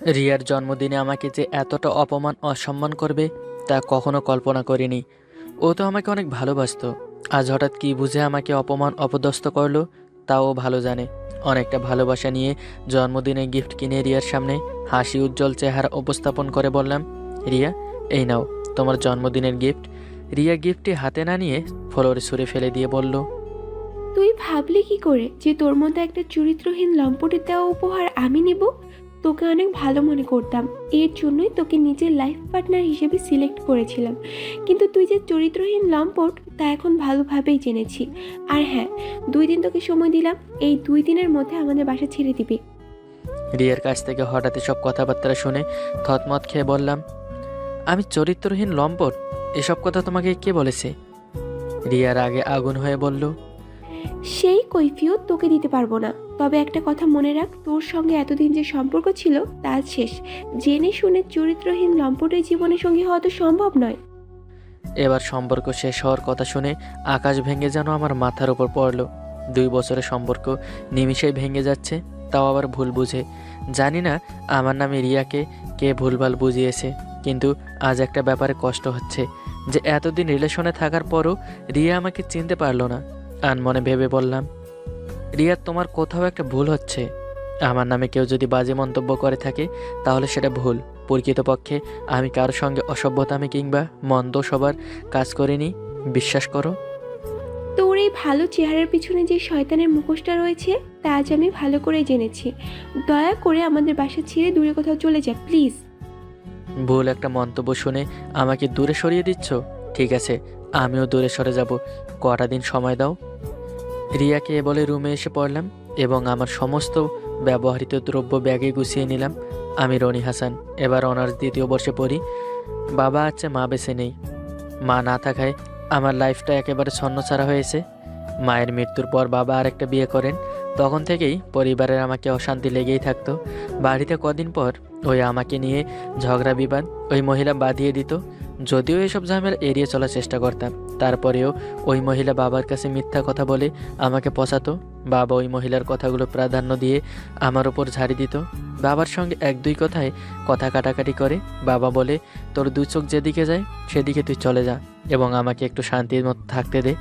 রিয়ার জন্মদিনে আমাকে যে এতটা অপমান অসম্মান করবে তা কখনো কল্পনা করিনি। ও তো আমাকে অনেক ভালোবাসতো। আজ হঠাৎ কী বুঝে আমাকে অপমান অপদস্থ করলো তাও ও ভালো জানে। অনেকটা ভালোবাসা নিয়ে জন্মদিনে গিফট কিনে রিয়ার সামনে হাসি উজ্জ্বল চেহারা উপস্থাপন করে বললাম, রিয়া, এই নাও তোমার জন্মদিনের গিফট। রিয়া গিফটটি হাতে না নিয়ে ফ্লোরে ছুঁড়ে ফেলে দিয়ে বলল, তুই ভাবলি কি করে যে তোর মতো একটা চরিত্রহীন লম্পটের দেওয়া উপহার আমি নিব? তোকে অনেক ভালো মনে করতাম, এর জন্যই তোকে নিজের লাইফ পার্টনার হিসেবে সিলেক্ট করেছিলাম। কিন্তু তুই যে চরিত্রহীন লম্পট তা এখন ভালোভাবেই জেনেছি। আর হ্যাঁ, 2 দিন তোকে সময় দিলাম, এই 2 দিনের মধ্যে আমাদের বাসা ছেড়ে দিবি। রিয়ার কাছ থেকে হঠাৎ সব কথাবার্তা শুনে থতমত খেয়ে বললাম, আমি চরিত্রহীন লম্পট? এসব কথা তোমাকে কে বলেছে? রিয়ার আগে আগুন হয়ে বলল, সেই কৈফিয়ত তোকে দিতে পারবো না। তবে একটা কথা মনে রাখ, তোর সঙ্গে এতদিন যে সম্পর্ক ছিল তা শেষ। জেনে শুনে চরিত্রহীন লম্পটের জীবনের সঙ্গী হওয়া তো সম্ভব নয়। এবার সম্পর্ক শেষ হওয়ার কথা শুনে আকাশ ভেঙে যেন আমার মাথার উপর পড়ল। 2 বছরের সম্পর্ক নিমিষেই ভেঙে যাচ্ছে, তাও আবার ভুল বুঝে। জানি না আমার নামে রিয়াকে কে ভুলভাল বুঝিয়েছে, কিন্তু আজ একটা ব্যাপারে কষ্ট হচ্ছে যে এতদিন রিলেশনে থাকার পরও রিয়া আমাকে চিনতে পারলো না। আনমনে ভেবে বললাম, রিয়া, তোমার কোথাও একটা ভুল হচ্ছে। আমার নামে কেউ যদি বাজে মন্তব্য করে থাকে তাহলে সেটা ভুল। প্রকৃতপক্ষে আমি কারোর সঙ্গে অসভ্যতামি কিংবা মন্দ সবার কাজ করিনি, বিশ্বাস করো। তোর এই ভালো চেহারার পিছনে যে শয়তানের মুখোশটা রয়েছে তা আজ আমি ভালো করে জেনেছি। দয়া করে আমাদের বাসা ছেড়ে দূরে কোথাও চলে যা প্লিজ। ভুল একটা মন্তব্য শুনে আমাকে দূরে সরিয়ে দিচ্ছ? ঠিক আছে, আমিও দূরে সরে যাব। কটা দিন সময় দাও। রিয়াকে এ বলে রুমে এসে পড়লাম এবং আমার সমস্ত ব্যবহৃত দ্রব্য ব্যাগে গুছিয়ে নিলাম। আমি রনি হাসান, এবার অনার্স 2য় বর্ষে পড়ি। বাবা আছে, মা বেঁচে নেই। মা না থাকায় আমার লাইফটা একেবারে ছন্নছাড়া হয়েছে। মায়ের মৃত্যুর পর বাবা আরেকটা বিয়ে করেন। তখন থেকেই পরিবারের আমাকে অশান্তি লেগেই থাকতো। বাড়িতে কদিন পর ওই আমাকে নিয়ে ঝগড়া বিবাদ ওই মহিলা বাঁধিয়ে দিত। যদিও এসব ঝামেলা এড়িয়ে চলার চেষ্টা করতাম, তারপরেও ওই মহিলা বাবার কাছে মিথ্যা কথা বলে আমাকে পচাতো। বাবা ওই মহিলার কথাগুলো প্রাধান্য দিয়ে আমার ওপর ঝাড়ি দিত। বাবার সঙ্গে 1-2 কথায় কথা কাটাকাটি করে বাবা বলে, তোর 2 চোখ যেদিকে যায় সেদিকে তুই চলে যা এবং আমাকে একটু শান্তির মতো থাকতে দে।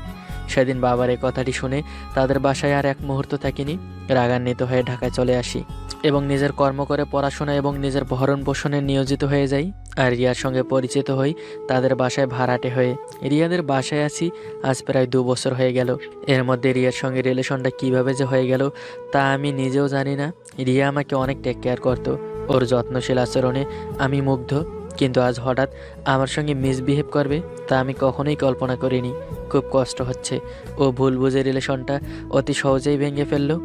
সেদিন বাবার এই কথাটি শুনে তাদের বাসায় আর এক মুহূর্ত থাকিনি। রাগান্বিত হয়ে ঢাকায় চলে আসি এবং নিজের কর্ম করে পড়াশোনা এবং নিজের ভরণ পোষণে নিয়োজিত হয়ে যাই। আর রিয়ার সঙ্গে পরিচিত হই তাদের বাসায় ভাড়াটে হয়ে। রিয়াদের বাসায় আছি আজ প্রায় 2 বছর হয়ে গেল। এর মধ্যে রিয়ার সঙ্গে রিলেশনটা কিভাবে যে হয়ে গেল তা আমি নিজেও জানি না। রিয়া আমাকে অনেক টেক কেয়ার করতো, ওর যত্নশীল আচরণে আমি মুগ্ধ। কিন্তু আজ হঠাৎ আমার সঙ্গে মিসবিহেভ করবে তা আমি কখনোই কল্পনা করিনি। খুব কষ্ট হচ্ছে। ও ভুল বুঝে রিলেশনটা অতি সহজেই ভেঙে ফেললো।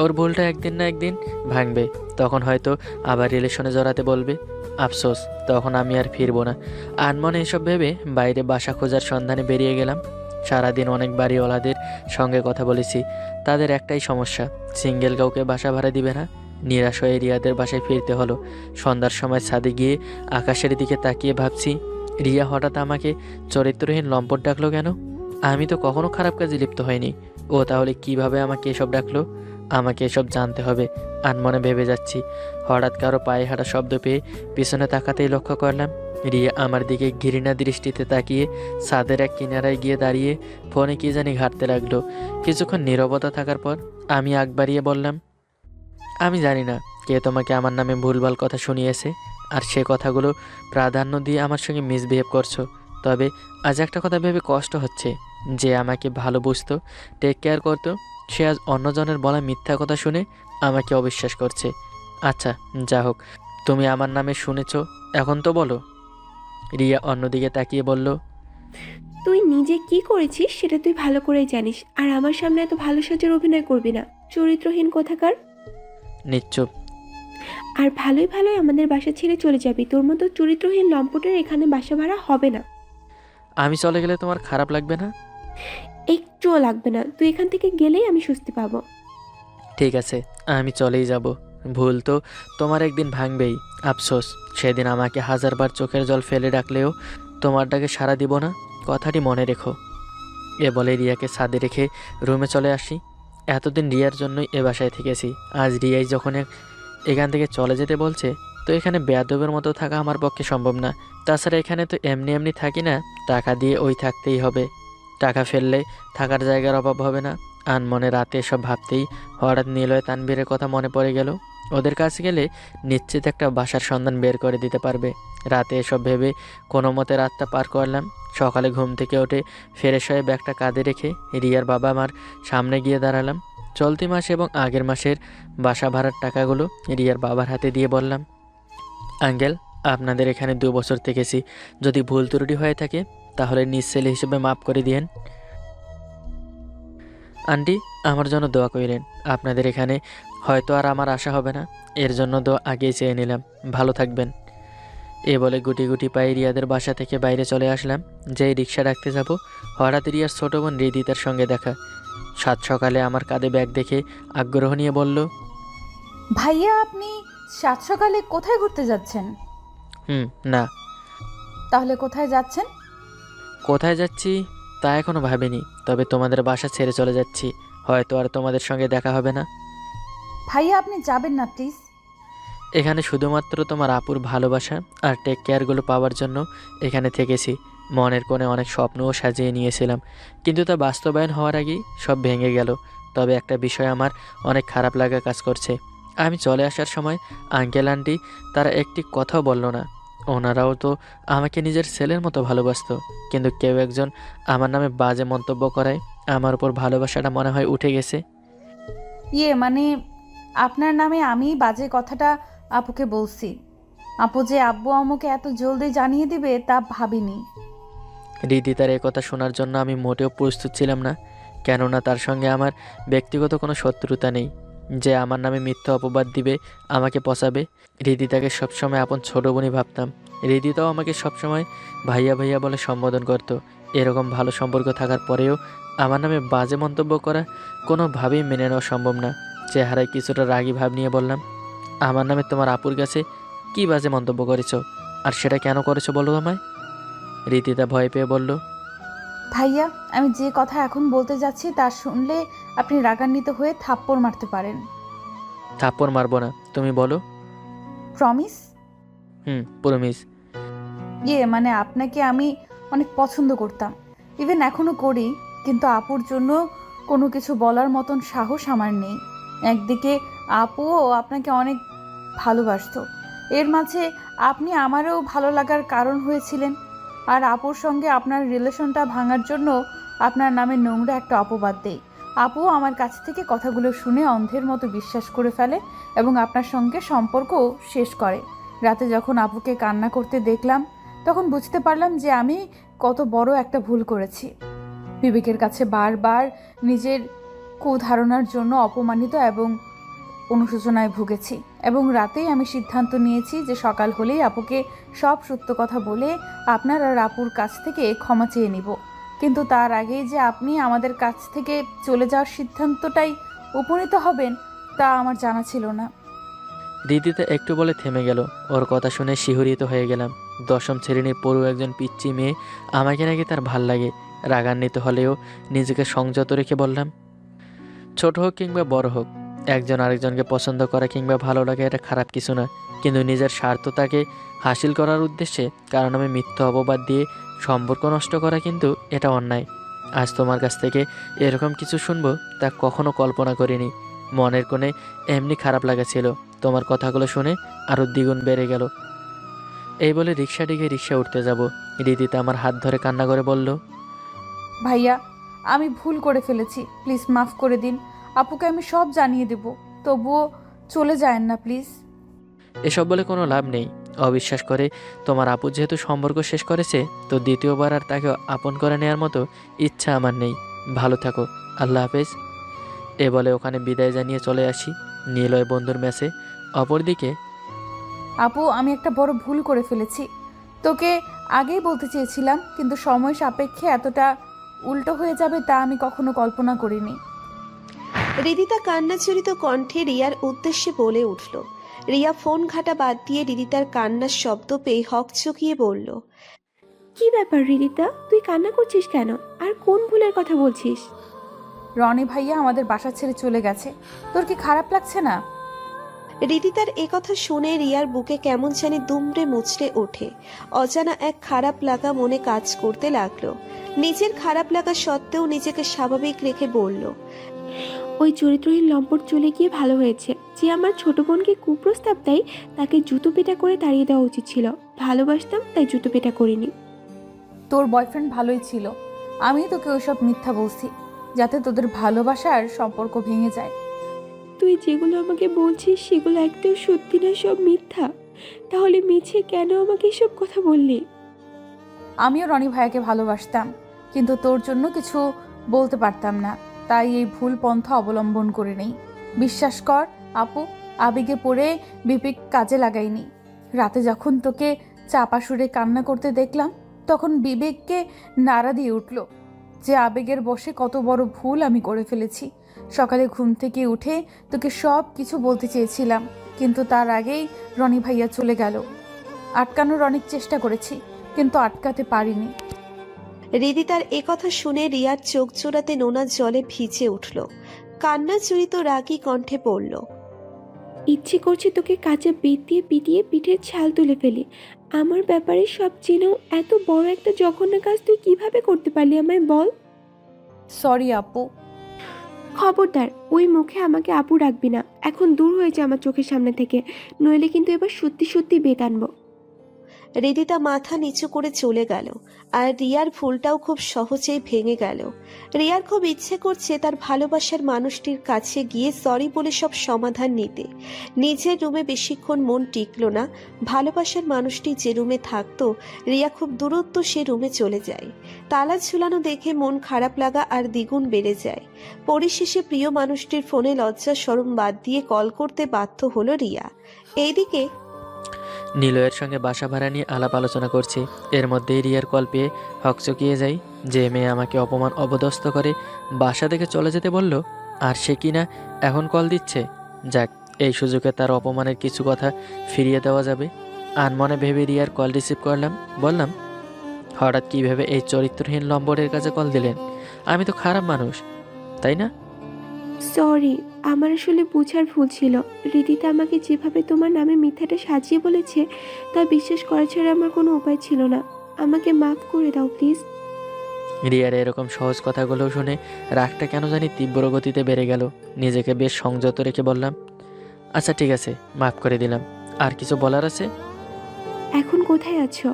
ওর ভুলটা একদিন না একদিন ভাঙবে, তখন হয়তো আবার রিলেশনে জড়াতে বলবে। আফসোস, তখন আমি আর ফিরবো না। আনমনে এসব ভেবে বাইরে বাসা খোঁজার সন্ধানে বেরিয়ে গেলাম। সারাদিন অনেক বাড়িওয়ালাদের সঙ্গে কথা বলেছি, তাদের একটাই সমস্যা, সিঙ্গেল কাউকে বাসা ভাড়া দিবে না। নিরাশ হয়ে রিয়াদের বাসায় ফিরতে হলো। সন্ধ্যার সময় ছাদে গিয়ে আকাশের দিকে তাকিয়ে ভাবছি, রিয়া হঠাৎ আমাকে চরিত্রহীন লম্পট ডাকলো কেন? আমি তো কখনো খারাপ কাজে লিপ্ত হইনি। ও তাহলে কিভাবে আমাকে এসব ডাকলো? আমাকে এসব জানতে হবে। আনমনে ভেবে যাচ্ছি, হঠাৎ কারো পায়ে হাঁটা শব্দ পেয়ে পিছনে তাকাতেই লক্ষ্য করলাম রিয়া আমার দিকে ঘৃণা দৃষ্টিতে তাকিয়ে ছাদের এক কিনারায় গিয়ে দাঁড়িয়ে ফোনে কি জানি ঘাঁটতে লাগলো। কিছুক্ষণ নীরবতা থাকার পর আমি আগ বাড়িয়ে বললাম, আমি জানি না কে তোমাকে আমার নামে ভুলভাল কথা শুনিয়েছে আর সে কথাগুলো প্রাধান্য দিয়ে আমার সঙ্গে মিসবিহেভ করছো। তবে আজ একটা কথা ভেবে কষ্ট হচ্ছে, যে আমাকে ভালো বুঝতো, টেক কেয়ার করতো, সে আজ অন্যজনের বলা মিথ্যা কথা শুনে আমাকে অবিশ্বাস করছে। আচ্ছা, যা হোক, তুমি আমার নামে শুনেছো, এখন তো বলো। রিয়া অন্যদিকে তাকিয়ে বলল, তুই নিজে কি করেছিস সেটা তুই ভালো করেই জানিস, আর আমার সামনে এত ভালো সাজার অভিনয় করবি না, চরিত্রহীন কোথাকার। নিশ্চুপ। আর ভালোই ভালোই আমাদের বাসা ছেড়ে চলে যাবি, তোর মতো চরিত্রহীন লম্পটের এখানে বাসা ভাড়া হবে না। আমি চলে গেলে তোমার খারাপ লাগবে না? একটুও লাগবে না, তুই এখান থেকে গেলেই আমি স্বস্তি পাবো। ঠিক আছে, আমি চলেই যাব। ভুল তো তোমার একদিন ভাঙবেই। আফসোস, সেদিন আমাকে হাজারবার চোখের জল ফেলে ডাকলেও তোমার ডাকে সাড়া দিব না, কথাটি মনে রেখো। এ বলে রিয়াকে ছাদে রেখে রুমে চলে আসি। এতদিন রিয়ার জন্যই এ বাসায় থেকেছি। আজ রিয়াই যখন এখান থেকে চলে যেতে বলছে তো এখানে বেয়াদবের মতো থাকা আমার পক্ষে সম্ভব না। তাছাড়া এখানে তো এমনি এমনি থাকি না, টাকা দিয়ে ওই থাকতেই হবে। টাকা ফেললে থাকার জায়গার অভাব হবে না। আনমনে রাতে এসব ভাবতেই হঠাৎ নিলয় তানভীরের কথা মনে পড়ে গেল। ওদের কাছে গেলে নিশ্চিত একটা বাসার সন্ধান বের করে দিতে পারবে। রাতে এসব ভেবে কোনো মতে রাতটা পার করলাম। সকালে ঘুম থেকে উঠে ফ্রেশ হয়ে ব্যাগটা কাঁধে রেখে রিয়ার বাবা মার সামনে গিয়ে দাঁড়ালাম। চলতি মাসে এবং আগের মাসের বাসা ভাড়ার টাকাগুলো রিয়ার বাবার হাতে দিয়ে বললাম, আঙ্কেল, আপনাদের এখানে 2 বছর থেকেছি। যদি ভুল ত্রুটি হয়ে থাকে তাহলে নিজ ছেলে হিসেবে মাফ করে দিয়েন। আন্টি, আমার জন্য দোয়া করিলেন। আপনাদের এখানে হয়তো আর আমার আশা হবে না, এর জন্য দোয়া আগেই চেয়ে নিলাম। ভালো থাকবেন। এ বলে গুটি গুটি পায়ে রিয়াদের বাসা থেকে বাইরে চলে আসলাম। যেই রিক্সা ডাকতে যাব, হঠাৎ রিয়ার ছোট বোন হৃদিতার সঙ্গে দেখা। সাত সকালে আমার কাঁধে ব্যাগ দেখে আগ্রহ নিয়ে বলল, ভাইয়া, আপনি সাত সকালে কোথায় ঘুরতে যাচ্ছেন? না। তাহলে কোথায় যাচ্ছেন? কোথায় যাচ্ছি তা এখনো ভাবিনি, তবে তোমাদের বাসা ছেড়ে চলে যাচ্ছি। হয়তো আর তোমাদের সঙ্গে দেখা হবে না। ভাইয়া, আপনি যাবেন না প্লিজ। এখানে শুধুমাত্র তোমার আপুর ভালোবাসা আর টেক কেয়ারগুলো পাওয়ার জন্য এখানে থেকেছি। মনের কোণে অনেক স্বপ্নও সাজিয়ে নিয়েছিলাম, কিন্তু তা বাস্তবায়ন হওয়ার আগেই সব ভেঙে গেল। তবে একটা বিষয় আমার অনেক খারাপ লাগা কাজ করছে। আমি চলে আসার সময় আঙ্কেল আন্টি তারা একটি কথাও বলল না। ওনারাও তো আমাকে নিজের ছেলের মতো ভালোবাসতো, কিন্তু কেউ একজন আমার নামে বাজে মন্তব্য করায় আমার উপর ভালোবাসাটা মনে হয় উঠে গেছে। মানে আপনার নামে আমি বাজে কথাটা আপুকে বলছি। আপু যে আব্বু আম্মুকে এত জলদি জানিয়ে দিবে তা ভাবিনি। রিদি তার কথা শোনার জন্য আমি মোটেও প্রস্তুত ছিলাম না, কেননা তার সঙ্গে আমার ব্যক্তিগত কোনো শত্রুতা নেই। যে আমার নামে মিথ্যা অপবাদ দিবে, আমাকে পচাবে। হৃদিতাকে সবসময় আপন ছোট বোনই ভাবতাম। হৃদিতাও আমাকে সবসময় ভাইয়া ভাইয়া বলে সম্বোধন করত। এরকম ভালো সম্পর্ক থাকার পরেও আমার নামে বাজে মন্তব্য করা কোনোভাবেই মেনে নেওয়া সম্ভব না। চেহারায় কিছুটা রাগী ভাব নিয়ে বললাম, আমার নামে তোমার আপুর কাছে কী বাজে মন্তব্য করেছো, আর সেটা কেন করেছো বলো আমায়? রীতিতা ভয় পেয়ে বলল, ভাইয়া, আমি যে কথা এখন বলতে যাচ্ছি তা শুনলে আপনি রাগান্বিত হয়ে থাপ্পড় মারতে পারেন। থাপ্পড় মারবো না, তুমি বলো। প্রমিস? প্রমিস। মানে আপনাকে আমি অনেক পছন্দ করতাম, ইভেন এখনো করি, কিন্তু আপুর জন্য কোনো কিছু বলার মতন সাহস আমার নেই। একদিকে আপুও আপনাকে অনেক ভালোবাসতো, এর মাঝে আপনি আমারও ভালো লাগার কারণ হয়েছিলেন। আর আপুর সঙ্গে আপনার রিলেশনটা ভাঙার জন্য আপনার নামে নোংরা একটা অপবাদ দেই। আপুও আমার কাছ থেকে কথাগুলো শুনে অন্ধের মতো বিশ্বাস করে ফেলে এবং আপনার সঙ্গে সম্পর্কও শেষ করে। রাতে যখন আপুকে কান্না করতে দেখলাম, তখন বুঝতে পারলাম যে আমি কত বড় একটা ভুল করেছি। বিবেকের কাছে বারবার নিজের কুধারণার জন্য অপমানিত এবং অনুশোচনায় ভুগেছি, এবং রাতেই আমি সিদ্ধান্ত নিয়েছি যে সকাল হলেই আপুকে সব সত্য কথা বলে আপনার আর আপুর কাছ থেকে ক্ষমা চেয়ে নিব। কিন্তু তার আগেই যে আপনি আমাদের কাছ থেকে চলে যাওয়ার সিদ্ধান্তটাই উপনীত হবেন তা আমার জানা ছিল না। রীতিতে একটু বলে থেমে গেল। ওর কথা শুনে শিহরিত হয়ে গেলাম। 10ম শ্রেণীর পড়ুয়া একজন পিচ্চি মেয়ে আমাকে নাকি তার ভাল লাগে। রাগান্বিত হলেও নিজেকে সংযত রেখে বললাম, ছোট হোক কিংবা বড় হোক, একজন আরেকজনকে পছন্দ করা কিংবা ভালো লাগা এটা খারাপ কিছু না, কিন্তু নিজের স্বার্থতাকে হাসিল করার উদ্দেশ্যে কারণ আমি মিথ্যা অপবাদ দিয়ে সম্পর্ক নষ্ট করা কিন্তু এটা অন্যায়। আজ তোমার কাছ থেকে এরকম কিছু শুনবো তা কখনো কল্পনা করিনি। মনের কোণে এমনি খারাপ লাগা ছিল, তোমার কথাগুলো শুনে আরও দ্বিগুণ বেড়ে গেল। এই বলে রিক্সাটিকে রিক্সা উঠতে যাব, রীতিতে আমার হাত ধরে কান্না করে বলল, ভাইয়া, আমি ভুল করে ফেলেছি, প্লিজ মাফ করে দিন। আপুকে আমি সব জানিয়ে দেব, তবুও চলে যায়েন না প্লিজ। এসব বলে কোনো লাভ নেই। অবিশ্বাস করে তোমার আপু যেহেতু সম্পর্ক শেষ করেছে, তো দ্বিতীয়বার আর তাকে আপন করে নেওয়ার মতো ইচ্ছা আমার নেই। ভালো থাকো, আল্লাহ হাফেজ। এ বলে ওখানে বিদায় জানিয়ে চলে আসি নিলয় বন্ধুর মেসে। অপরদিকে, আপু, আমি একটা বড় ভুল করে ফেলেছি। তোকে আগেই বলতে চেয়েছিলাম, কিন্তু সময় সাপেক্ষে এতটা উল্টো হয়ে যাবে তা আমি কখনো কল্পনা করিনি। রিদিতা কান্নাজড়িত কণ্ঠে রিয়ার উদ্দেশ্যে বলে উঠল। রিয়া ফোন ঘাটা বাদ দিয়ে রিদিতার কান্নার শব্দ পেয়ে হকচকিয়ে বলল, কি ব্যাপার রিদিতা, তুই কান্না করছিস কেন? আর কোন ভুলের কথা বলছিস? রনি ভাইয়া আমাদের বাসা ছেড়ে চলে গেছে, তোর কি খারাপ লাগছে না? রিদিতার একথা শুনে রিয়ার বুকে কেমন জানি দুমড়ে মুচড়ে ওঠে। অজানা এক খারাপ লাগা মনে কাজ করতে লাগলো। নিজের খারাপ লাগা সত্ত্বেও নিজেকে স্বাভাবিক রেখে বলল, ওই চরিত্রহীন লম্পট চলে গিয়ে ভালো হয়েছে। যে আমার ছোট বোনকে কুপ্রস্তাব দেয় তাকে জুতো পেটা করে তাড়িয়ে দেওয়া উচিত ছিল। ভালোবাসতাম তাই জুতো পেটা করিনি। তোর বয়ফ্রেন্ড ভালোই ছিল, আমি তোকে ওইসব মিথ্যা বলছি যাতে তোদের ভালোবাসার সম্পর্ক ভেঙে যায়। তুই যেগুলো আমাকে বলছিস সেগুলো একটাও সত্যি না, সব মিথ্যা। তাহলে মিছে কেন আমাকে এসব কথা বললি? আমিও রনি ভাইয়াকে ভালোবাসতাম, কিন্তু তোর জন্য কিছু বলতে পারতাম না, তাই এই ভুল পন্থা অবলম্বন করে নেই। বিশ্বাস কর আপু, আবেগে পড়ে বিবেক কাজে লাগাইনি। রাতে যখন তোকে চাপা সুরে কান্না করতে দেখলাম তখন বিবেককে নাড়া দিয়ে উঠল যে আবেগের বশে কত বড় ভুল আমি করে ফেলেছি। সকালে ঘুম থেকে উঠে তোকে সব কিছু বলতে চেয়েছিলাম, কিন্তু তার আগেই রনি ভাইয়া চলে গেল। আটকানোর অনেক চেষ্টা করেছি কিন্তু আটকাতে পারিনি। রিদিতার একথা শুনে রিয়ার চোখ জোড়াতে নোনা জলে ভিজে উঠল। কান্না জড়িত রাগী কণ্ঠে পড়ল, ইচ্ছে করছে তোকে কাঁচা বেত দিয়ে পিটিয়ে পিঠের ছাল তুলে ফেলি। আমার ব্যাপারে সব জেনেও এত বড় একটা জঘন্য কাজ তুই কিভাবে করতে পারলি আমায় বল? সরি আপু। খবরদার ওই মুখে আমাকে আপু রাখবি না। এখন দূর হয়েছে আমার চোখের সামনে থেকে, নইলে কিন্তু এবার সত্যি সত্যি বেত আনবো। রিদিতা মাথা নিচু করে চলে গেল। আর রিয়ার ভুলটাও খুব সহজেই ভেঙে গেল। রিয়ার খুব ইচ্ছে করছে তার ভালোবাসার মানুষটির কাছে গিয়ে সরি বলে সব সমাধান নিতে। নিজের রুমে বেশিক্ষণ মন টিকল না। ভালোবাসার মানুষটি যে রুমে থাকতো রিয়া খুব দূরত্ব সে রুমে চলে যায়। তালা ঝুলানো দেখে মন খারাপ লাগা আর দ্বিগুণ বেড়ে যায়। পরিশেষে প্রিয় মানুষটির ফোনে লজ্জা শরম বাদ দিয়ে কল করতে বাধ্য হলো রিয়া। এইদিকে নিলয়ের সঙ্গে বাসা ভাড়া নিয়ে আলাপ আলোচনা করছি। এর মধ্যেই রিয়ার কল পেয়ে হকচকিয়ে যাই। যে মেয়ে আমাকে অপমান অপদস্থ করে বাসা থেকে চলে যেতে বলল, আর সে কিনা এখন কল দিচ্ছে। যাক, এই সুযোগে তার অপমানের কিছু কথা ফিরিয়ে দেওয়া যাবে। আনমনে ভেবে রিয়ার কল রিসিভ করলাম। বললাম, হঠাৎ কীভাবে এই চরিত্রহীন লম্বরের কাছে কল দিলেন? আমি তো খারাপ মানুষ, তাই না? সরি, আমার আসলে বোঝার ভুল ছিল। রিদিতা আমাকে যেভাবে তোমার নামে মিথ্যাটা সাজিয়ে বলেছে তা বিশ্বাস করা ছাড়া আমার কোনো উপায় ছিল না। আমাকে মাফ করে দাও প্লিজ। রিয়ার এরকম সহজ কথাগুলো শুনে রাগটা কেন জানি তীব্র গতিতে বেড়ে গেল। নিজেকে বেশ সংযত রেখে বললাম, আচ্ছা ঠিক আছে, মাফ করে দিলাম। আর কিছু বলার আছে? এখন কোথায় আছো?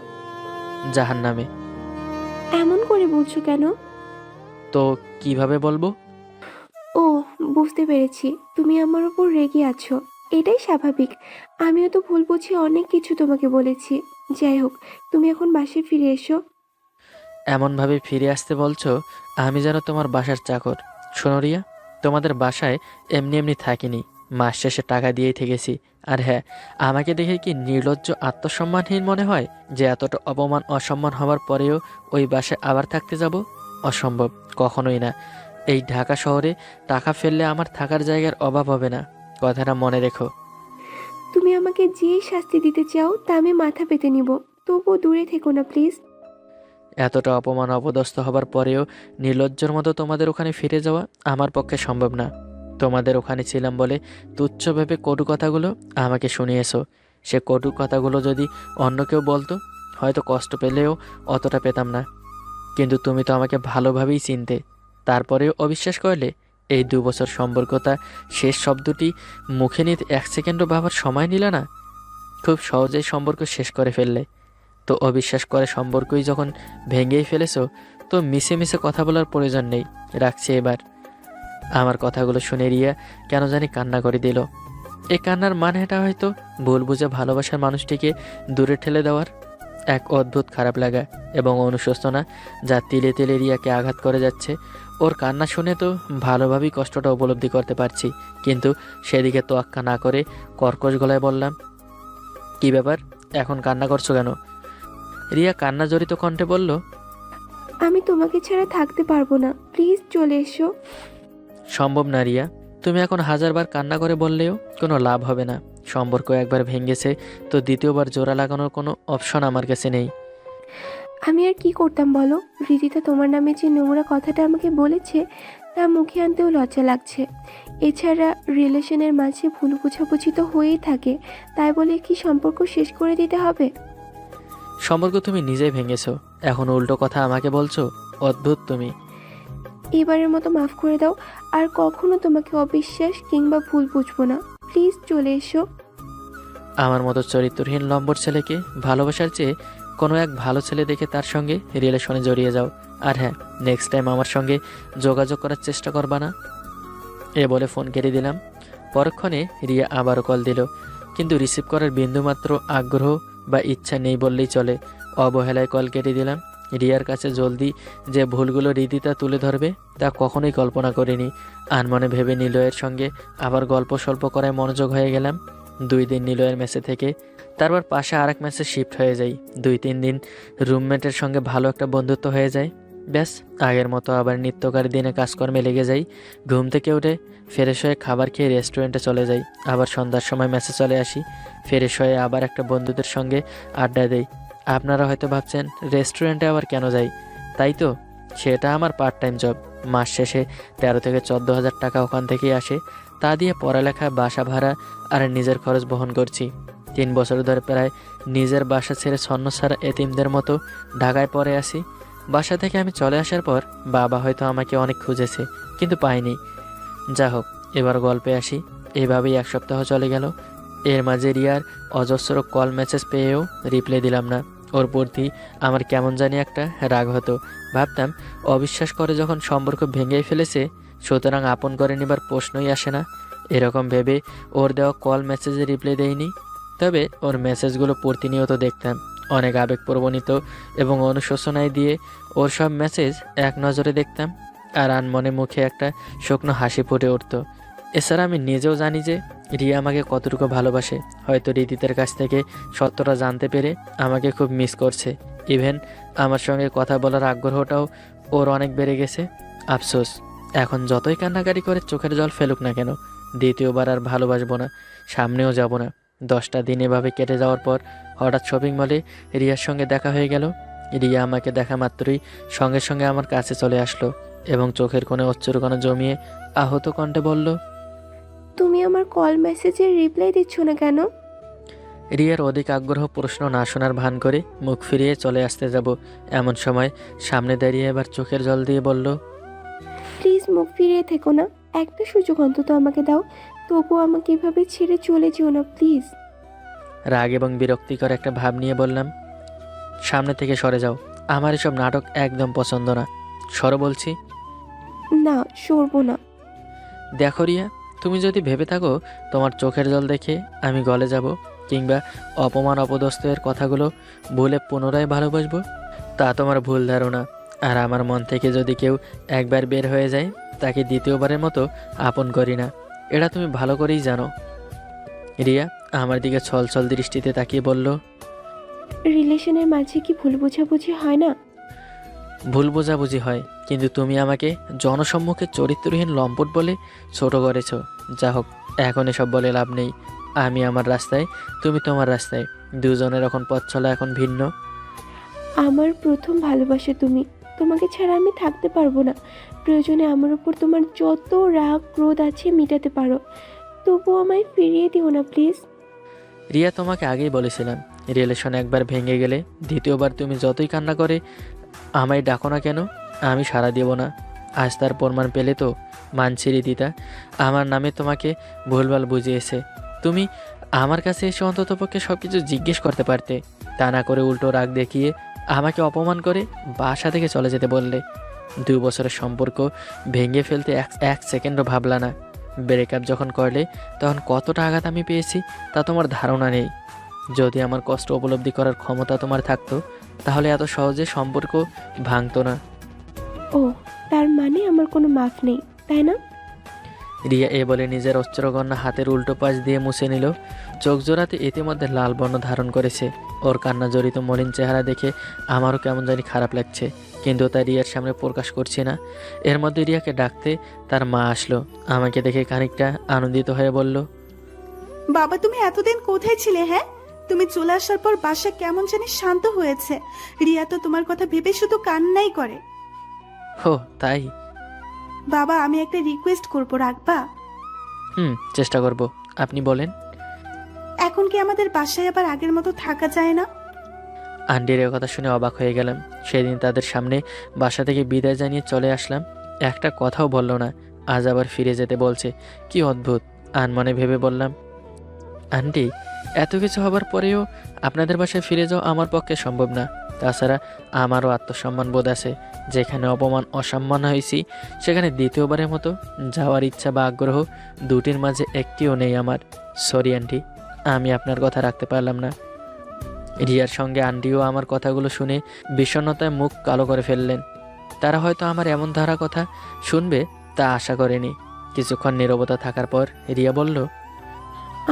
জাহান্নামে। এমন করে বলছো কেন? তো কিভাবে বলবো? ও, বুঝতে পেরেছি, তুমি আমার উপর রেগে আছো। এটাই স্বাভাবিক। আমিও তো ভুল বুঝে অনেক কিছু তোমাকে বলেছি। যাই হোক, তুমি এখন বাসায় ফিরে এসো। এমনভাবে ফিরে আসতে বলছো আমি যেন তোমার বাসার চাকর। শোনো রিয়া, তোমাদের বাসায় এমনি এমনি থাকিনি, মাস শেষে টাকা দিয়েই থেকেছি। আর হ্যাঁ, আমাকে দেখে কি নির্লজ্জ আত্মসম্মানহীন মনে হয় যে এতটা অপমান অসম্মান হওয়ার পরেও ওই বাসায় আবার থাকতে যাব? অসম্ভব, কখনোই না। এই ঢাকা শহরে টাকা ফেললে আমার থাকার জায়গার অভাব হবে না, কথাটা মনে রেখো। তুমি আমাকে যে শাস্তি দিতে চাও তা আমি মাথা পেতে নিব, তবুও দূরে থেকো না প্লিজ। এতটা অপমান অপদস্থ হবার পরেও নির্লজ্জর মতো তোমাদের ওখানে ফিরে যাওয়া আমার পক্ষে সম্ভব না। তোমাদের ওখানে ছিলাম বলে তুচ্ছ ভেবে কটু কথাগুলো আমাকে শুনিয়েছো। সে কটু কথাগুলো যদি অন্য কেউ বলতো হয়তো কষ্ট পেলেও অতটা পেতাম না, কিন্তু তুমি তো আমাকে ভালোভাবেই চিনতে, তারপরেও অবিশ্বাস করলে। এই 2 বছর সম্পর্কতা শেষ শব্দটি মুখে নিতে 1 সেকেন্ডও ভাবার সময় নিলে না। খুব সহজেই সম্পর্ক শেষ করে ফেললে। তো অবিশ্বাস করে সম্পর্কই যখন ভেঙেই ফেলেছো তো মিশে মিশে কথা বলার প্রয়োজন নেই। রাখছি এবার। আমার কথাগুলো শুনে রিয়া কেন জানি কান্না করে দিল। এই কান্নার মানেটা হয়তো ভুল বুঝে ভালোবাসার মানুষটিকে দূরে ঠেলে দেওয়ার এক অদ্ভুত খারাপ লাগা এবং অনুশোচনা যা তিলে তিলে রিয়াকে আঘাত করে যাচ্ছে। ওর কান্না শুনে তো ভালোভাবেই কষ্টটা উপলব্ধি করতে পারছি, কিন্তু সেদিকে তোয়াক্কা না করে কর্কশ গলায় বললাম, কি ব্যাপার, এখন কান্না করছো কেন? রিয়া কান্না জড়িত কণ্ঠে বলল, আমি তোমাকে ছাড়া থাকতে পারবো না, প্লিজ চলে এসো। সম্ভব না রিয়া, তুমি এখন 1000বার কান্না করে বললেও কোনো লাভ হবে না। সম্পর্ক একবার ভেঙেছে তো দ্বিতীয়বার জোড়া লাগানোর কোনো অপশন আমার কাছে নেই। আমি আর কি করতাম বলো? রিদিতা তোমার নামে যে নোংরা কথাটা আমাকে বলেছে তা মুখে আনতেও লজ্জা লাগছে। এছাড়া রিলেশনের মাঝে ভুল বোঝাবুঝি তো হয়েই থাকে, তাই বলে কি সম্পর্ক শেষ করে দিতে হবে? সম্পর্ক তুমি নিজেই ভেঙেছো, এখন উল্টো কথা আমাকে বলছো। অদ্ভুত তুমি। এবারের মতো মাফ করে দাও, আর কখনো তোমাকে অবিশ্বাস কিংবা ভুল বুঝবো না। প্লিজ চলে এসো। আমার মতো চরিত্রহীন লম্বর ছেলেকে ভালোবাসার চেয়ে কোনো এক ভালো ছেলে দেখে তার সঙ্গে রিলেশনে জড়িয়ে যাও। আর হ্যাঁ, নেক্সট টাইম আমার সঙ্গে যোগাযোগ করার চেষ্টা করবা না। এ বলে ফোন কেটে দিলাম। পরক্ষণে রিয়া আবারও কল দিল, কিন্তু রিসিভ করার বিন্দুমাত্র আগ্রহ বা ইচ্ছা নেই বললেই চলে। অবহেলায় কল কেটে দিলাম। রিয়ার কাছে জলদি যে ভুলগুলো রিদিতা তুলে ধরবে তা কখনোই কল্পনা করিনি। আনমনে ভেবে নিলয়ের সঙ্গে আবার গল্প স্বল্প করায় মনোযোগ হয়ে গেলাম। 2 দিন নিলয়ের মেসে থেকে তারপর পাশে আরেক মেসে শিফট হয়ে যাই। 2-3 দিন রুমমেটের সঙ্গে ভালো একটা বন্ধুত্ব হয়ে যায়। ব্যাস, আগের মতো আবার নিত্যকার দিনে কাজকর্মে লেগে যাই। ঘুম থেকে উঠে ফ্রেশ হয়ে খাবার খেয়ে রেস্টুরেন্টে চলে যাই। আবার সন্ধ্যার সময় মেসে চলে আসি। ফ্রেশ হয়ে আবার একটা বন্ধুদের সঙ্গে আড্ডা দেই। আপনারা হয়তো ভাবছেন রেস্টুরেন্টে আবার কেন যাই, তাই তো, সেটা আমার পার্ট টাইম জব। মাস শেষে 13 থেকে 14,000 টাকা ওখান থেকেই আসে। তা দিয়ে পড়ালেখা, বাসা ভাড়া আর নিজের খরচ বহন করছি। 3 বছর ধরে প্রায় নিজের বাসা ছেড়ে ছন্নছাড়া এতিমদের মতো ঢাকায় পড়ে আসি। বাসা থেকে আমি চলে আসার পর বাবা হয়তো আমাকে অনেক খুঁজেছে, কিন্তু পাইনি। যা হোক, এবার গল্পে আসি। এভাবেই 1 সপ্তাহ চলে গেল। এর মাঝে রিয়ার অজস্র কল মেসেজ পেয়েও রিপ্লাই দিলাম না। ওর প্রতি আমার কেমন জানি একটা রাগ হতো। ভাবতাম অবিশ্বাস করে যখন সম্পর্ক ভেঙেই ফেলেছে, সুতরাং আপন করে নেবার প্রশ্নই আসে না। এরকম ভেবে ওর দেওয়া কল মেসেজে রিপ্লাই দেয়নি। তবে ওর মেসেজগুলো প্রতিনিয়ত দেখতাম, অনেক আবেগপ্রবণিত এবং অনুশোচনায় দিয়ে ওর সব মেসেজ এক নজরে দেখতাম। আর আনমনে মুখে একটা শুকনো হাসি ফুটে উঠত। এছাড়া আমি নিজেও জানি যে রিয়া আমাকে কতটুকু ভালোবাসে। হয়তো রিদিতের কাছ থেকে সত্যটা জানতে পেরে আমাকে খুব মিস করছে। ইভেন আমার সঙ্গে কথা বলার আগ্রহটাও ওর অনেক বেড়ে গেছে। আফসোস, এখন যতই কান্নাকাটি করে চোখের জল ফেলুক না কেন, দ্বিতীয়বার আর ভালোবাসবো না, সামনেও যাব না। 10টা দিন এভাবে কেটে যাওয়ার পর হঠাৎ শপিং মলে রিয়ার সঙ্গে দেখা হয়ে গেল। রিয়া আমাকে দেখা মাত্রই সঙ্গে সঙ্গে আমার কাছে চলে আসলো এবং চোখের কোণে অশ্রুকণা জমিয়ে আহত কণ্ঠে বলল, তুমি আমার কল মেসেজের রিপ্লাই দিচ্ছ না কেন? রিয়ার অধিক আগ্রহ প্রশ্ন না শোনার ভান করে মুখ ফিরিয়ে চলে আসতে যাব, এমন সময় সামনে দাঁড়িয়ে এবার চোখের জল দিয়ে বলল, প্লিজ মুখ ফিরিয়ে থেকো না, একটা সুযোগ অন্তত আমাকে দাও। তবু আমাকে এভাবে ছেড়ে চলে যেও না প্লিজ। রাগ এবং বিরক্তিকর একটা ভাব নিয়ে বললাম, সামনে থেকে সরে যাও, আমার এসব নাটক একদম পছন্দ না। সরো বলছি। না, সরবো না। দেখো রিয়া, তুমি যদি ভেবে থাকো তোমার চোখের জল দেখে আমি গলে যাব কিংবা অপমান অপদস্থের কথাগুলো ভুলে পুনরায় ভালোবাসবো, তা তোমার ভুল ধারণা। আর আমার মন থেকে যদি কেউ একবার বের হয়ে যায়, তাকে দ্বিতীয়বারের মতো আপন করি না, এটা তুমি ভালো করেই জানো। রিয়া আমার দিকে ছলছল দৃষ্টিতে তাকিয়ে বলল, রিলেশনের মাঝে কি ভুল বোঝাবুঝি হয় না? ভুল বোঝাবুঝি হয়, কিন্তু তুমি আমাকে জনসম্মুখে চরিত্রহীন লম্পট বলে ছোট করেছ। যা হোক, এখন এসব বলে লাভ নেই। আমি আমার রাস্তায়, তুমি তোমার রাস্তায়, দুজনের এখন পথ চলা এখন ভিন্ন। আমার প্রথম ভালোবাসা তুমি, তোমাকে ছাড়া আমি থাকতে পারবো না। প্রয়োজনে আমার উপর তোমার যত রাগ ক্রোধ আছে মেটাতে পারো, তবু আমায় ফিরিয়ে দিও না প্লিজ। রিয়া, তোমাকে আগেই বলেছিলাম, রিলেশন একবার ভেঙে গেলে দ্বিতীয়বার তুমি যতই কান্না করে আমায় ডাকো না কেন, আমি সাড়া দেব না। আজ তার প্রমাণ পেলে তো। মানছি রিদিতা, আমার নামে তোমাকে ভুলভাল বুঝিয়েছে। তুমি আমার কাছে এসে অন্ততপক্ষে সব কিছু জিজ্ঞেস করতে পারতে, তা না করে উল্টো রাগ দেখিয়ে আমাকে অপমান করে বাসা থেকে চলে যেতে বললে। 2 বছরের সম্পর্ক ভেঙে ফেলতে এক সেকেন্ডও ভাবলা না। ব্রেকআপ যখন করলে তখন কতটা আঘাত আমি পেয়েছি তা তোমার ধারণা নেই। যদি আমার কষ্ট উপলব্ধি করার ক্ষমতা তোমার থাকতো, তাহলে এত সহজে সম্পর্ক ভাঙতো না। ও, তার মানে আমার কোনো মাফ নেই, তাই না? রিয়া এ বলে নিজের অস্ত্রগণ্যা হাতের উল্টো পাশ দিয়ে মুছে নিল। চোখ জোড়াতে ইতিমধ্যে লাল বর্ণ ধারণ করেছে। ওর কান্না জড়িত মলিন চেহারা দেখে আমারও কেমন জানি খারাপ লাগছে, কিন্তু তা রিয়ার সামনে প্রকাশ করছি না। এর মধ্যে রিয়াকে ডাকতে তার মা আসলো। আমাকে দেখে খানিকটা আনন্দিত হয়ে বলল, বাবা, তুমি এতদিন কোথায় ছিলে? হ্যাঁ, তুমি চলে আসার পর বাসা কেমন জানি শান্ত হয়েছে। রিয়া তো তোমার কথা ভেবে শুধু কান্নাই করে। হো তাই? বাবা আমি একটা রিকোয়েস্ট করবো, রাখবা? চেষ্টা করব, আপনি বলেন। এখন কি আমাদের বাসায় আবার আগের মতো থাকা যায় না? আন্টির এ কথা শুনে অবাক হয়ে গেলাম। সেদিন তাদের সামনে বাসা থেকে বিদায় জানিয়ে চলে আসলাম, একটা কথাও বলল না। আজ আবার ফিরে যেতে বলছে, কি অদ্ভুত। আনমনে ভেবে বললাম, আন্টি, এত কিছু হবার পরেও আপনাদের বাসায় ফিরে যাওয়া আমার পক্ষে সম্ভব না। তাছাড়া আমারও আত্মসম্মান বোধ আছে। যেখানে অপমান অসম্মান হয়েছি, সেখানে দ্বিতীয়বারের মতো যাওয়ার ইচ্ছা বা আগ্রহ দুটির মাঝে একটিও নেই আমার। সরি আন্টি, আমি আপনার কথা রাখতে পারলাম না। রিয়ার সঙ্গে আন্টিও আমার কথাগুলো শুনে বিষণ্ণতায় মুখ কালো করে ফেললেন। তারা হয়তো আমার এমন ধারা কথা শুনবে তা আশা করেনি। কিছুক্ষণ নীরবতা থাকার পর রিয়া বলল,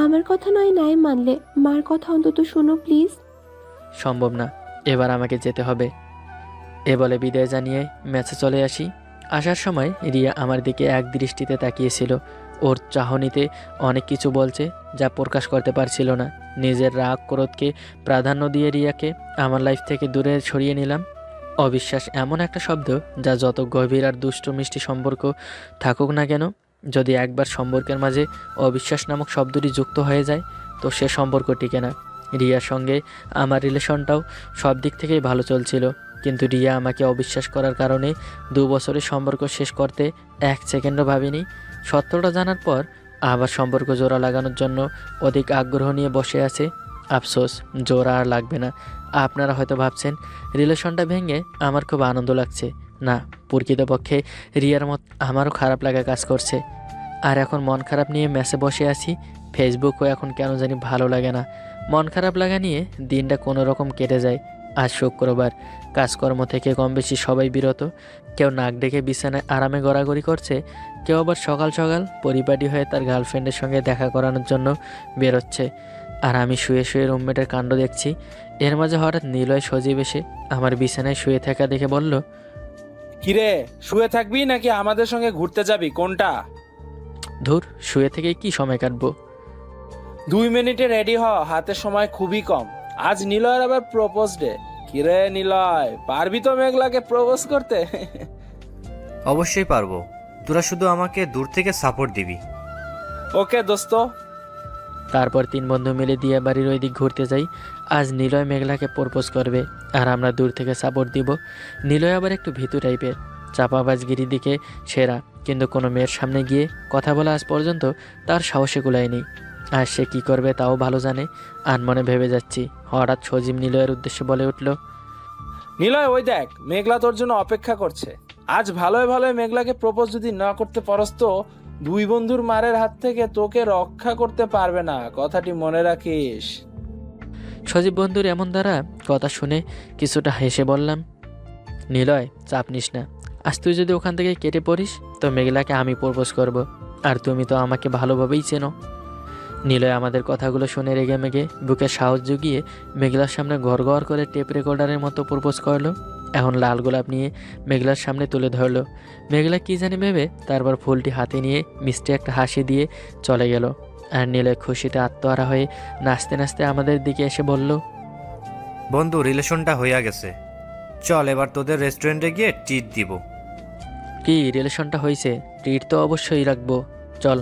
আমার কথা নয় নাই মানলে মার কথা অন্তত শোনো প্লিজ। সম্ভব না, এবার আমাকে যেতে হবে। এ বলে বিদায় জানিয়ে ম্যাচে চলে আসি। আসার সময় রিয়া আমার দিকে এক দৃষ্টিতে তাকিয়েছিল। ওর চাহনিতে অনেক কিছু বলছে, যা প্রকাশ করতে পারছিল না। নিজের রাগ ক্রোধকে প্রাধান্য দিয়ে রিয়াকে আমার লাইফ থেকে দূরে সরিয়ে নিলাম। অবিশ্বাস এমন একটা শব্দ, যা যত গভীর আর দুষ্ট মিষ্টি সম্পর্ক থাকুক না কেন, যদি একবার সম্পর্কের মাঝে অবিশ্বাস নামক শব্দটি যুক্ত হয়ে যায়, তো সে সম্পর্ক টিকে না। রিয়ার সঙ্গে আমার রিলেশনটাও সব দিক থেকেই ভালো চলছিল, কিন্তু রিয়া আমাকে অবিশ্বাস করার কারণে 2 বছরের সম্পর্ক শেষ করতে 1 সেকেন্ডও ভাবিনি। সত্যটা জানার পর আবার সম্পর্ক জোড়া লাগানোর জন্য অধিক আগ্রহ নিয়ে বসে আছে। আফসোস, জোড়া আর লাগবে না। আপনারা হয়তো ভাবছেন রিলেশনটা ভেঙে আমার খুব আনন্দ লাগছে। না, প্রকৃতপক্ষে রিয়ার মত আমারও খারাপ লাগা কাজ করছে। আর এখন মন খারাপ নিয়ে মেসে বসে আছি। ফেসবুকও এখন কেন জানি ভালো লাগে না। মন খারাপ লাগা নিয়ে দিনটা কোনো রকম কেটে যায়। আজ শুক্রবার, কাজকর্ম থেকে কম বেশি সবাই বিরত। কেউ নাক ডেকে বিছানায় আরামে গড়াগড়ি করছে, কেউ আবার সকাল সকাল পরিপাটি হয়ে তার গার্লফ্রেন্ডের সঙ্গে দেখা করানোর জন্য বেরোচ্ছে। আর আমি শুয়ে শুয়ে রুমমেটের কাণ্ড দেখছি। এর মাঝে হঠাৎ নিলয় সজীব এসে আমার বিছানায় শুয়ে থাকা দেখে বলল, কিরে, শুয়ে থাকবি নাকি আমাদের সঙ্গে ঘুরতে যাবি, কোনটা? ধুর, শুয়ে থেকে কি সময় কাটবো। 2 মিনিটে রেডি হ, হাতে সময় খুবই কম। আজ নিলয়ের আবার প্রপোজ ডে। কিরে নিলয়, পারবি তো মেঘলাকে প্রপোজ করতে? অবশ্যই পারবো, তোরা শুধু আমাকে দূর থেকে সাপোর্ট দিবি। ওকে দোস্ত। তারপর 3 বন্ধু মিলে দিয়া বাড়ির ওই দিক ঘুরতে যাই। আজ নিলয় মেঘলাকে প্রপোজ করবে, আর আমরা দূর থেকে সাপোর্ট দিব। নিলয় আবার একটু ভীতু টাইপের, চাপাবাজগিরির দিকে সেরা, কিন্তু কোনো মেয়ের সামনে গিয়ে কথা বলা আজ পর্যন্ত তার সাহসে কুলায়নি। আর সে কী করবে তাও ভালো জানে। আনমনে ভেবে যাচ্ছি, হঠাৎ সজীব নিলয়ের উদ্দেশ্যে বলে উঠল, নিলয়, ওই দেখ, মেঘলা তোর জন্য অপেক্ষা করছে। আজ ভালোই ভালোই মেঘলাকে প্রপোজ যদি না করতে পারস, তো 2 বন্ধুর মারের হাত থেকে তোকে রক্ষা করতে পারবে না, কথাটি মনে রাখিস। সজীব বন্ধুর এমন দ্বারা কথা শুনে কিছুটা হেসে বললাম, নিলয়, চাপ নিস না। আজ তুই যদি ওখান থেকে কেটে পড়িস, তো মেঘলাকে আমি প্রপোজ করব। আর তুমি তো আমাকে ভালোভাবেই চেনো। নিলয় আমাদের কথাগুলো শুনে রেগে মেগে বুকে সাহস জুগিয়ে মেঘলার সামনে ঘর ঘর করে টেপ রেকর্ডারের মতো প্রপোজ করলো। এখন লাল গোলাপ নিয়ে মেঘলার সামনে তুলে ধরলো। মেঘলা কী জানি ভেবে তারপর ফুলটি হাতে নিয়ে মিষ্টি একটা হাসি দিয়ে চলে গেল। আর নিলয় খুশিতে আত্মহারা হয়ে নাচতে নাচতে আমাদের দিকে এসে বলল, বন্ধু, রিলেশনটা হইয়া গেছে, চল এবার তোদের রেস্টুরেন্টে গিয়ে ট্রিট দিব। কি রিলেশনটা হয়েছে? ট্রিট তো অবশ্যই রাখবো, চল।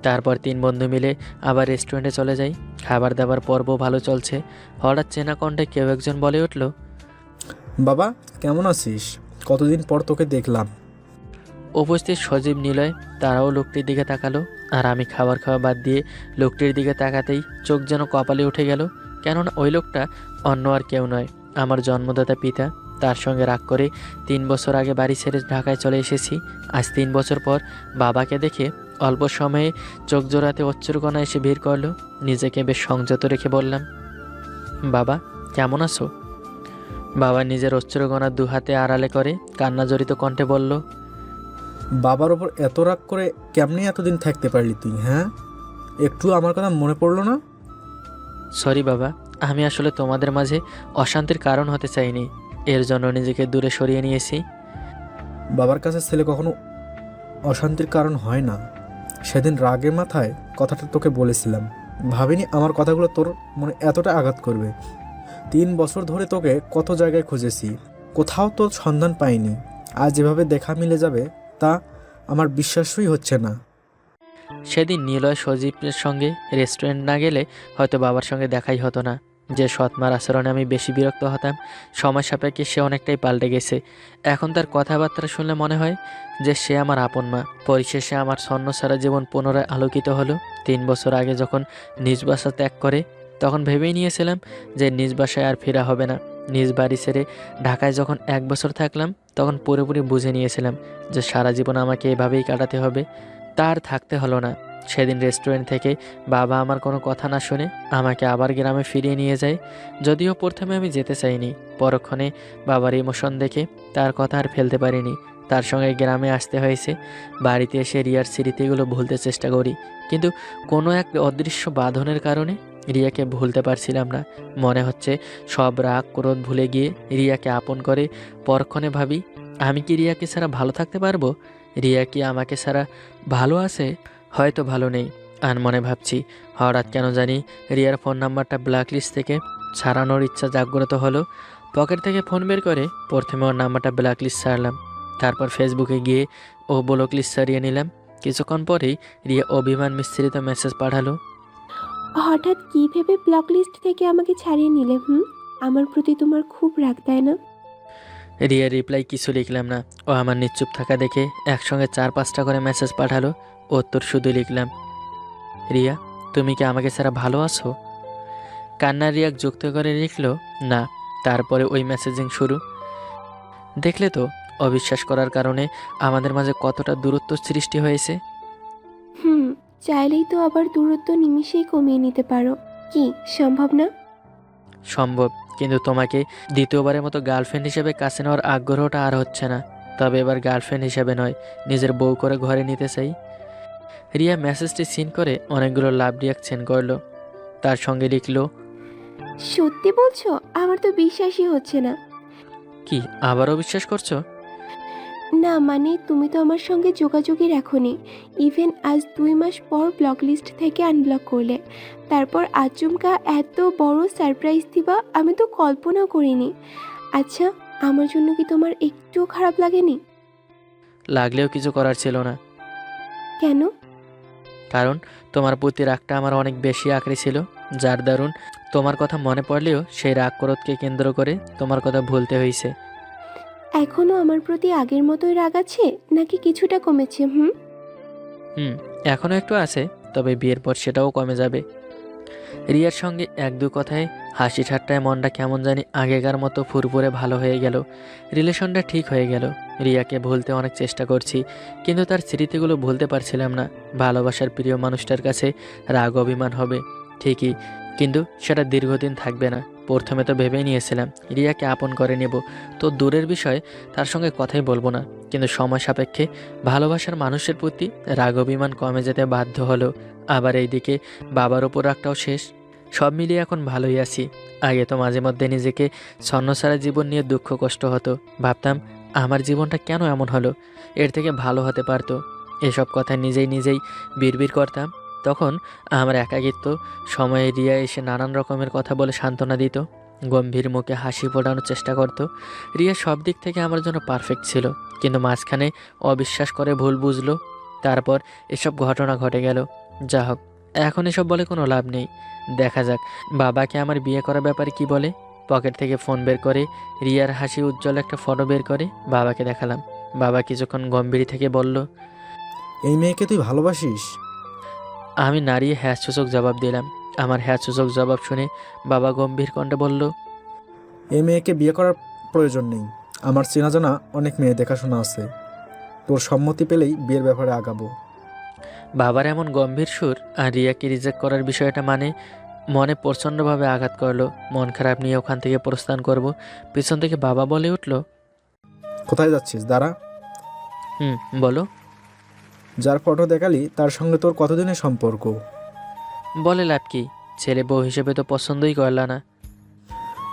তারপর 3 বন্ধু মিলে আবার রেস্টুরেন্টে চলে যাই। খাবার দাবার পর্ব ভালো চলছে। হঠাৎ চেনা কণ্ঠে কেউ একজন বলে উঠল, বাবা কেমন আছিস? কতদিন পর তোকে দেখলাম। উপস্থিত সজীব নিলয় তারাও লোকটির দিকে তাকালো। আর আমি খাবার খাওয়া বাদ দিয়ে লোকটির দিকে তাকাতেই চোখ যেন কপালে উঠে গেল। কেননা ওই লোকটা অন্য আর কেউ নয়, আমার জন্মদাতা পিতা। তার সঙ্গে রাগ করে 3 বছর আগে বাড়ি ছেড়ে ঢাকায় চলে এসেছি। আজ 3 বছর পর বাবাকে দেখে অল্প সময়ে চোখ জোড়াতে অশ্রুকণা এসে ভিড় করলো। নিজেকে বেশ সংযত রেখে বললাম, বাবা কেমন আছো? বাবা নিজের অশ্রুকণা 2 হাতে আড়ালে করে কান্না জড়িত কণ্ঠে বলল, বাবার ওপর এত রাগ করে কেমনি এতদিন থাকতে পারলি তুই? হ্যাঁ, একটু আমার কথা মনে পড়লো না? সরি বাবা, আমি আসলে তোমাদের মাঝে অশান্তির কারণ হতে চাইনি, এর জন্য নিজেকে দূরে সরিয়ে নিয়েছি। বাবার কাছে ছেলে কখনো অশান্তির কারণ হয় না। সেদিন রাগের মাথায় কথাটা তোকে বলেছিলাম, ভাবিনি আমার কথাগুলো তোর মনে এতটা আঘাত করবে। 3 বছর ধরে তোকে কত জায়গায় খুঁজেছি, কোথাও তোর সন্ধান পাইনি। আজ যেভাবে দেখা মিলে যাবে তা আমার বিশ্বাসই হচ্ছে না। সেদিন নিলয় সজীবের সঙ্গে রেস্টুরেন্ট না গেলে হয়তো বাবার সঙ্গে দেখাই হতো না। যে সৎমার আচরণে আমি বেশি বিরক্ত হতাম, সময় সাপেক্ষে সে অনেকটাই পাল্টে গেছে। এখন তার কথাবার্তা শুনলে মনে হয় যে সে আমার আপন মা। পরিশেষে আমার ছন্নছাড়া জীবন পুনরায় আলোকিত হলো। 3 বছর আগে যখন নিজ বাসা ত্যাগ করে, তখন ভেবেই নিয়েছিলাম যে নিজ বাসায় আর ফেরা হবে না। নিজ বাড়ি ছেড়ে ঢাকায় যখন 1 বছর থাকলাম, তখন পুরোপুরি বুঝে নিয়েছিলাম যে সারা জীবন আমাকে এভাবেই কাটাতে হবে। তার থাকতে হলো না। সেদিন রেস্টুরেন্ট থেকে বাবা আমার কোনো কথা না শুনে আমাকে আবার গ্রামে ফিরিয়ে নিয়ে যায়। যদিও প্রথমে আমি যেতে চাইনি, পরক্ষণে বাবার ইমোশন দেখে তার কথা আর ফেলতে পারিনি। তার সঙ্গে গ্রামে আসতে হয়েছে। বাড়িতে এসে রিয়ার স্মৃতিগুলো ভুলতে চেষ্টা করি, কিন্তু কোনো এক অদৃশ্য বাঁধনের কারণে রিয়াকে ভুলতে পারছিলাম না। মনে হচ্ছে সব রাগ ক্রোধ ভুলে গিয়ে রিয়াকে আপন করে পরক্ষণে ভাবি, আমি কি রিয়াকে ছাড়া ভালো থাকতে পারবো? রিয়া কি আমাকে ছাড়া ভালো আছে? হয়তো ভালো নেই। আনমনে ভাবছি। হঠাৎ কেন জানি রিয়ার ফোন নাম্বারটা ব্ল্যাকলিস্ট থেকে ছাড়ানোর ইচ্ছা জাগ্রত হলো। পকেট থেকে ফোন বের করে প্রথমে ওর নাম্বারটা ব্ল্যাকলিস্ট ছাড়লাম, তারপর ফেসবুকে গিয়ে ও ব্লকলিস্ট ছাড়িয়ে নিলাম। কিছুক্ষণ পরেই রিয়া অভিমান মিশ্রিত মেসেজ পাঠালো। হঠাৎ কি ভেবে ব্লক লিস্ট থেকে আমাকে ছাড়িয়ে নিলে? আমার প্রতি তোমার খুব রাগ, তাই না? রিয়ার রিপ্লাই কিছু লিখলাম না। ও আমার নিশ্চুপ থাকা দেখে একসঙ্গে 4-5টা করে মেসেজ পাঠালো। উত্তর শুধু লিখলাম, রিয়া তুমি কি আমাকে ছাড়া ভালো আছো? কান্নার রিয়াক যুক্ত করে লিখলো, না। তারপরে ওই মেসেজিং শুরু। দেখলে তো, অবিশ্বাস করার কারণে আমাদের মাঝে কতটা দূরত্ব সৃষ্টি হয়েছে। চাইলেই তো আবার দূরত্ব নিমিষেই কমিয়ে নিতে পারো। কি সম্ভব না? সম্ভব, কিন্তু তোমাকে দ্বিতীয়বারের মতো গার্লফ্রেন্ড হিসেবে কাছে নেওয়ার আগ্রহটা আর হচ্ছে না। তবে এবার গার্লফ্রেন্ড হিসেবে নয়, নিজের বউ করে ঘরে নিতে চাই। রিয়া মেসেজটি সিন করে অনেকগুলো লাভ রিয়াকশন করলো। তার সঙ্গে লিখলো, সত্যি বলছো? আমার তো বিশ্বাসই হচ্ছে না। কি আবারও বিশ্বাস করছো? না মানে তুমি তো আমার সঙ্গে যোগাযোগই রাখোনি। ইভেন আজ 2 মাস পর ব্লক লিস্ট থেকে আনব্লক করলে। তারপর আচমকা এত বড় সারপ্রাইজ দিবা আমি তো কল্পনাও করিনি। আচ্ছা, আমার জন্য কি তোমার একটুও খারাপ লাগেনি? লাগলেও কিছু করার ছিল না। কেন? কারণ তোমার প্রতি রাগটা আমার অনেক বেশি আঁকড়ে ছিল, যার দারুণ তোমার কথা মনে পড়লেও সেই রাগ ক্রোধকে কেন্দ্র করে তোমার কথা ভুলতে হয়েছে। এখনো আমার প্রতি আগের মতোই রাগ আছে নাকি কিছুটা কমেছে? এখনও একটু আছে, তবে বিয়ের পর সেটাও কমে যাবে। রিয়ার সঙ্গে 1-2 কথায় হাসি ঠাট্টায় মনটা কেমন জানি আগেকার মতো ফুরফুরে ভালো হয়ে গেল। রিলেশনটা ঠিক হয়ে গেল। রিয়াকে ভুলতে অনেক চেষ্টা করছি, কিন্তু তার স্মৃতিগুলো ভুলতে পারছিলাম না। ভালোবাসার প্রিয় মানুষটার কাছে রাগ অভিমান হবে ঠিকই, কিন্তু সেটা দীর্ঘদিন থাকবে না। প্রথমে তো ভেবেই নিয়েছিলাম রিয়াকে আপন করে নেব, তো দূরের বিষয় তার সঙ্গে কথাই বলবো না। কিন্তু সময় সাপেক্ষে ভালোবাসার মানুষের প্রতি রাগ অভিমান কমে যেতে বাধ্য হলো। আবার এইদিকে বাবার ওপর রাগটাও শেষ। সব মিলিয়ে এখন ভালোই আছি। আগে তো মাঝে মধ্যে নিজেকে ছন্নছাড়া জীবন নিয়ে দুঃখ কষ্ট হতো। ভাবতাম আমার জীবনটা কেন এমন হলো, এর থেকে ভালো হতে পারতো। এসব কথা নিজেই বিড়বিড় করতাম। তখন আমার একাকিত্ব সময়ে রিয়া এসে নানান রকমের কথা বলে সান্ত্বনা দিত, গম্ভীর মুখে হাসি ফোটানোর চেষ্টা করত। রিয়া সব দিক থেকে আমার জন্য পারফেক্ট ছিল, কিন্তু মাঝখানে অবিশ্বাস করে ভুল বুঝলো। তারপর এসব ঘটনা ঘটে গেল। যা হোক, এখন এসব বলে কোনো লাভ নেই। দেখা যাক বাবাকে আমার বিয়ে করার ব্যাপারে কি বলে। পকেট থেকে ফোন বের করে রিয়ার হাসি উজ্জ্বল একটা ফটো বের করে বাবাকে দেখালাম। বাবা কিছুক্ষণ গম্ভীর থেকে বলল, এই মেয়েকে তুই ভালোবাসিস? আমি নাড়িয়ে হ্যাঁ সূচক জবাব দিলাম। আমার হ্যাঁ সূচক জবাব শুনে বাবা গম্ভীর কণ্ঠে বলল, এই মেয়েকে বিয়ে করার প্রয়োজন নেই। আমার চেনা জানা অনেক মেয়ে দেখাশোনা আছে। তোর সম্মতি পেলেই বিয়ের ব্যাপারে আগাবো। বাবার এমন গম্ভীর সুর আর রিয়াকে রিজেক্ট করার বিষয়টা মনে প্রচণ্ডভাবে আঘাত করলো। মন খারাপ নিয়ে ওখান থেকে প্রস্থান করব, পিছন থেকে বাবা বলে উঠল, কোথায় যাচ্ছিস? দাঁড়া। বলো। যার ফটো দেখালি তার সঙ্গে তোর কতদিনের সম্পর্ক? বলে লাভ কি? ছেলে বউ হিসেবে তো পছন্দই করলা না।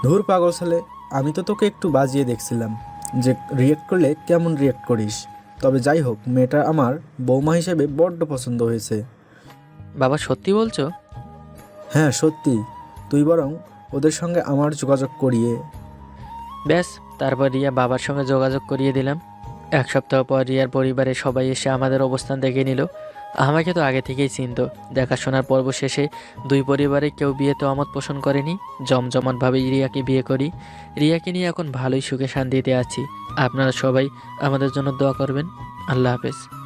ধুর পাগল ছেলে, আমি তো তোকে একটু বাজিয়ে দেখছিলাম যে রিয়েক্ট করলে কেমন রিয়েক্ট করিস। তবে যাই হোক, মেয়েটা আমার বৌমা হিসেবে বড্ড পছন্দ হয়েছে। বাবা সত্যি বলছো? হ্যাঁ সত্যি। তুই বরং ওদের সঙ্গে আমার যোগাযোগ করিয়ে। ব্যাস, তারপর রিয়া বাবার সঙ্গে যোগাযোগ করিয়ে দিলাম। এক সপ্তাহ পর রিয়ার পরিবারের সবাই এসে আমাদের অবস্থান দেখে নিল। আমাকে তো আগে থেকেই চিনত। দেখাশোনার পর্ব শেষে দুই পরিবারে কেউ বিয়েতে অমত পোষণ করেনি। জমজমাটভাবে রিয়াকে বিয়ে করি। রিয়াকে নিয়ে এখন ভালোই সুখে শান্তিতে আছি। আপনারা সবাই আমাদের জন্য দোয়া করবেন। আল্লাহ হাফেজ।